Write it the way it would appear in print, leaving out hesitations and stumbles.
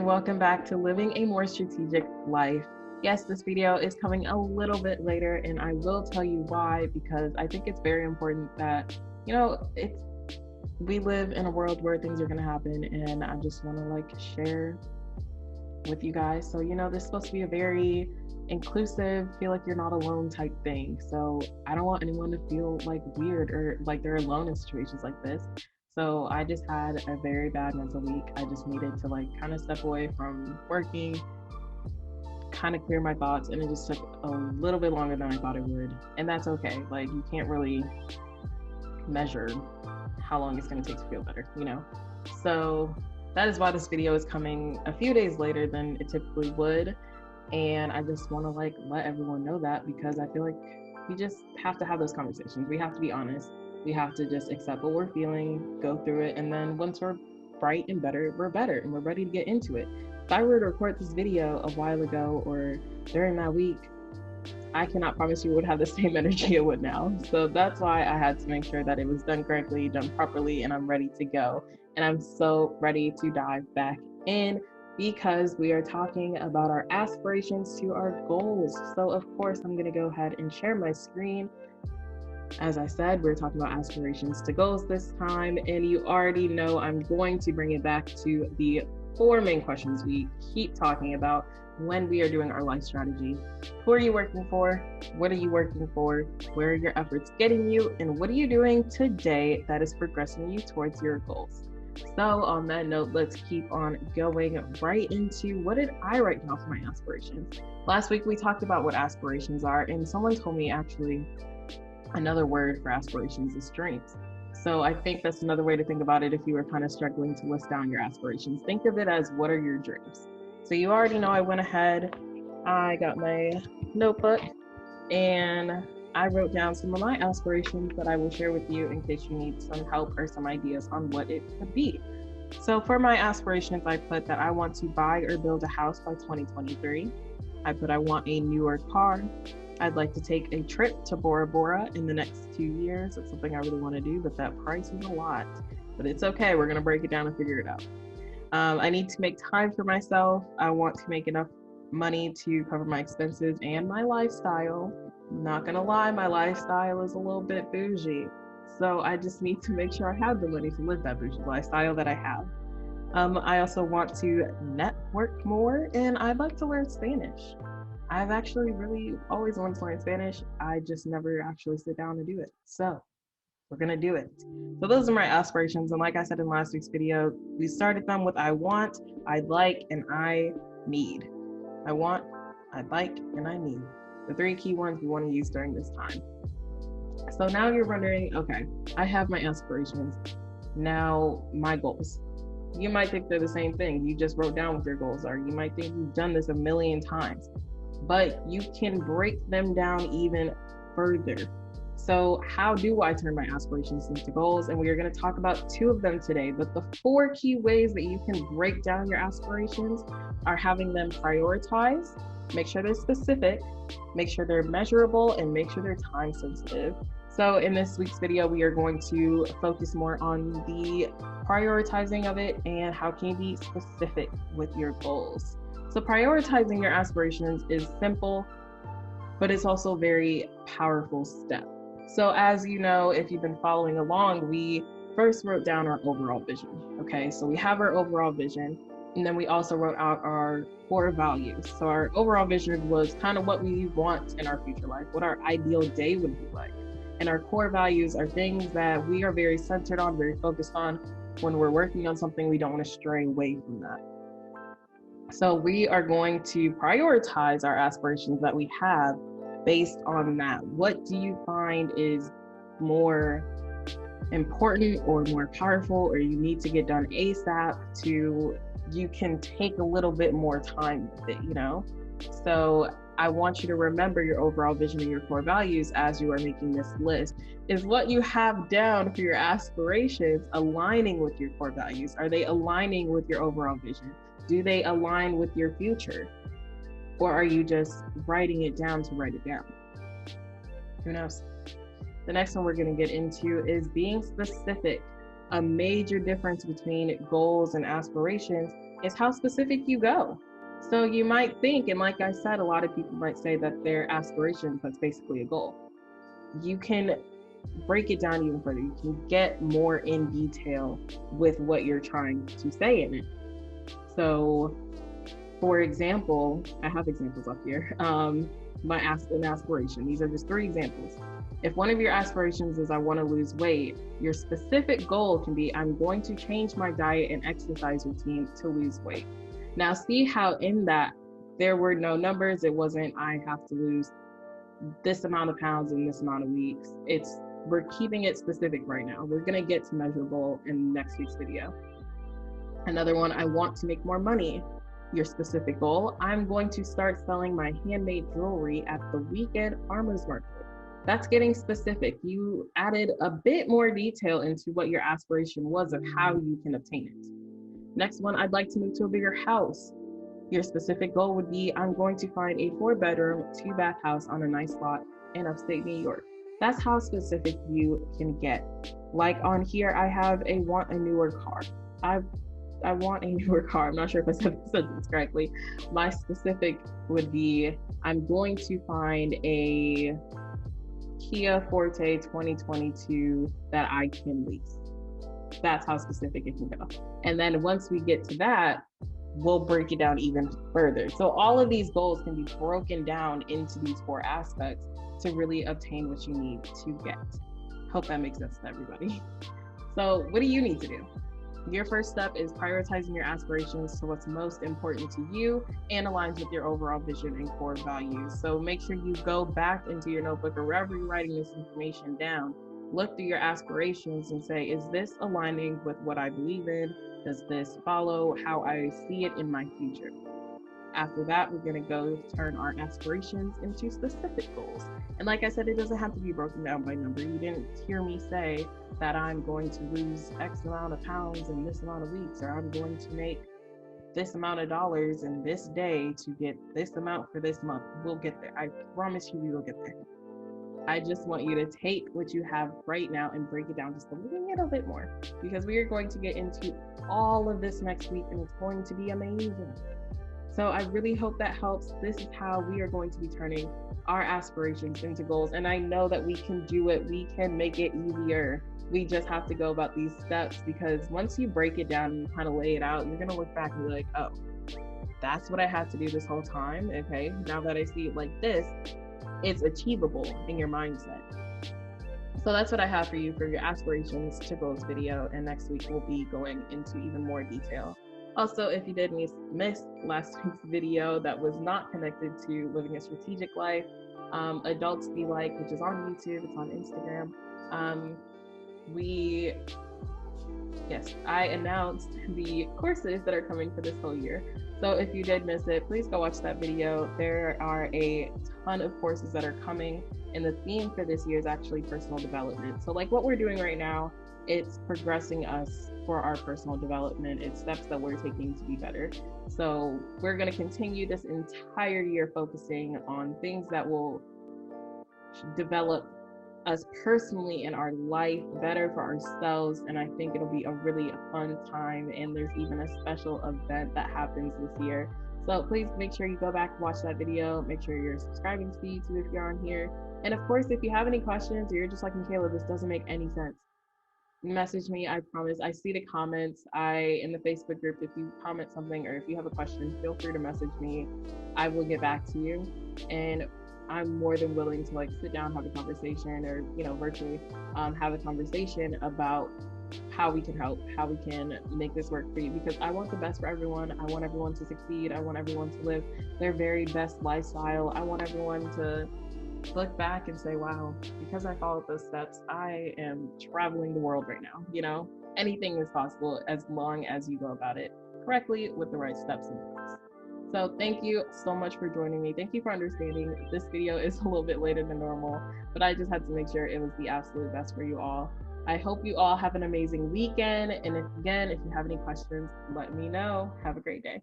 welcome back to Living a More Strategic Life. Yes, this video is coming a little bit later, and I will tell you why, because I think it's very important that, we live in a world where things are going to happen, and I just want to share with you guys. So, this is supposed to be a very inclusive, feel like you're not alone type thing. So I don't want anyone to feel weird or like they're alone in situations like this. So I just had a very bad mental week. I just needed to kind of step away from working, kind of clear my thoughts, and it just took a little bit longer than I thought it would. And that's okay. You can't really measure how long it's going to take to feel better, So that is why this video is coming a few days later than it typically would. And I just want to let everyone know that, because I feel like we just have to have those conversations. We have to be honest. We have to just accept what we're feeling, go through it, and then once we're bright and better, we're better and we're ready to get into it. If I were to record this video a while ago or during that week, I cannot promise you it would have the same energy it would now. So that's why I had to make sure that it was done correctly, done properly, and I'm ready to go. And I'm so ready to dive back in, because we are talking about our aspirations to our goals. So of course, I'm gonna go ahead and share my screen. As I said, we're talking about aspirations to goals this time, and you already know I'm going to bring it back to the 4 main questions we keep talking about when we are doing our life strategy. Who are you working for? What are you working for? Where are your efforts getting you? And what are you doing today that is progressing you towards your goals? So on that note, let's keep on going right into what did I write down for my aspirations. Last week, we talked about what aspirations are, and someone told me actually another word for aspirations is dreams. So I think that's another way to think about it if you were kind of struggling to list down your aspirations. Think of it as, what are your dreams? So you already know I went ahead, I got my notebook, and I wrote down some of my aspirations that I will share with you in case you need some help or some ideas on what it could be. So for my aspirations, I put that I want to buy or build a house by 2023. I put I want a newer car. I'd like to take a trip to Bora Bora in the next 2 years. It's something I really want to do, but that price is a lot. But it's okay. We're going to break it down and figure it out. I need to make time for myself. I want to make enough money to cover my expenses and my lifestyle. Not going to lie, my lifestyle is a little bit bougie. So I just need to make sure I have the money to live that bougie lifestyle that I have. I also want to network more, and I'd like to learn Spanish. I've actually really always wanted to learn Spanish. I just never actually sit down and do it. So we're gonna do it. So those are my aspirations. And like I said in last week's video, we started them with I want, I'd like, and I need. I want, I'd like, and I need. The 3 key ones we want to use during this time. So now you're wondering, okay, I have my aspirations. Now my goals. You might think they're the same thing. You just wrote down what your goals are. You might think you've done this a million times, but you can break them down even further. So how do I turn my aspirations into goals? And we are going to talk about 2 of them today, but the 4 key ways that you can break down your aspirations are having them prioritized, make sure they're specific, make sure they're measurable, and make sure they're time sensitive. So in this week's video, we are going to focus more on the prioritizing of it and how can you be specific with your goals. So prioritizing your aspirations is simple, but it's also a very powerful step. So as you know, if you've been following along, we first wrote down our overall vision. Okay, so we have our overall vision, and then we also wrote out our core values. So our overall vision was kind of what we want in our future life, what our ideal day would be like. And our core values are things that we are very centered on, very focused on. When we're working on something, we don't want to stray away from that. So we are going to prioritize our aspirations that we have based on that. What do you find is more important or more powerful, or you need to get done ASAP you can take a little bit more time with it, So I want you to remember your overall vision and your core values as you are making this list. Is what you have down for your aspirations aligning with your core values? Are they aligning with your overall vision? Do they align with your future? Or are you just writing it down to write it down? Who knows? The next one we're going to get into is being specific. A major difference between goals and aspirations is how specific you go. So you might think, and like I said, a lot of people might say that their aspirations, that's basically a goal. You can break it down even further. You can get more in detail with what you're trying to say in it. So, for example, I have examples up here. An aspiration. These are just 3 examples. If one of your aspirations is I want to lose weight, your specific goal can be I'm going to change my diet and exercise routine to lose weight. Now, see how in that there were no numbers. It wasn't I have to lose this amount of pounds in this amount of weeks. We're keeping it specific right now. We're going to get to measurable in next week's video. Another one, I want to make more money. Your specific goal, I'm going to start selling my handmade jewelry at the weekend farmers market. That's getting specific. You added a bit more detail into what your aspiration was of how you can obtain it. Next one, I'd like to move to a bigger house. Your specific goal would be, I'm going to find a 4-bedroom, 2-bath house on a nice lot in upstate New York. That's how specific you can get. Like on here, I want a newer car. I want a newer car. I'm not sure if I said the sentence correctly. My specific would be, I'm going to find a Kia Forte 2022 that I can lease. That's how specific it can go. And then once we get to that, we'll break it down even further. So all of these goals can be broken down into these 4 aspects to really obtain what you need to get. Hope that makes sense to everybody. So what do you need to do? Your first step is prioritizing your aspirations to what's most important to you and aligns with your overall vision and core values. So make sure you go back into your notebook or wherever you're writing this information down, look through your aspirations and say, is this aligning with what I believe in? Does this follow how I see it in my future? After that, we're going to go turn our aspirations into specific goals. And like I said, it doesn't have to be broken down by number. You didn't hear me say that I'm going to lose X amount of pounds in this amount of weeks, or I'm going to make this amount of dollars in this day to get this amount for this month. We'll get there. I promise you we will get there. I just want you to take what you have right now and break it down just a little bit more, because we are going to get into all of this next week and it's going to be amazing. So I really hope that helps. This is how we are going to be turning our aspirations into goals. And I know that we can do it. We can make it easier. We just have to go about these steps, because once you break it down and you kind of lay it out, you're going to look back and be like, oh, that's what I had to do this whole time. Okay, now that I see it like this, it's achievable in your mindset. So that's what I have for you for your aspirations to goals video. And next week we'll be going into even more detail. Also, if you did miss last week's video that was not connected to living a strategic life, Adults Be Like, which is on YouTube, it's on Instagram. I announced the courses that are coming for this whole year. So if you did miss it, please go watch that video. There are a ton of courses that are coming, and the theme for this year is actually personal development. So like what we're doing right now, it's progressing us for our personal development. It's steps that we're taking to be better. So we're going to continue this entire year focusing on things that will develop us personally in our life, better for ourselves. And I think it'll be a really fun time. And there's even a special event that happens this year. So please make sure you go back and watch that video. Make sure you're subscribing to YouTube if you're on here. And of course, if you have any questions or you're just like, Michaela, this doesn't make any sense, message me. I promise. I see the comments. In the Facebook group, if you comment something or if you have a question, feel free to message me. I will get back to you. And I'm more than willing to like sit down, have a conversation, or virtually have a conversation about how we can help, how we can make this work for you, because I want the best for everyone. I want everyone to succeed. I want everyone to live their very best lifestyle. I want everyone to look back and say, wow, because I followed those steps, I am traveling the world right now. Anything is possible as long as you go about it correctly with the right steps in place. So thank you so much for joining me. Thank you for understanding. This video is a little bit later than normal, but I just had to make sure it was the absolute best for you all. I hope you all have an amazing weekend. And if you have any questions, let me know. Have a great day.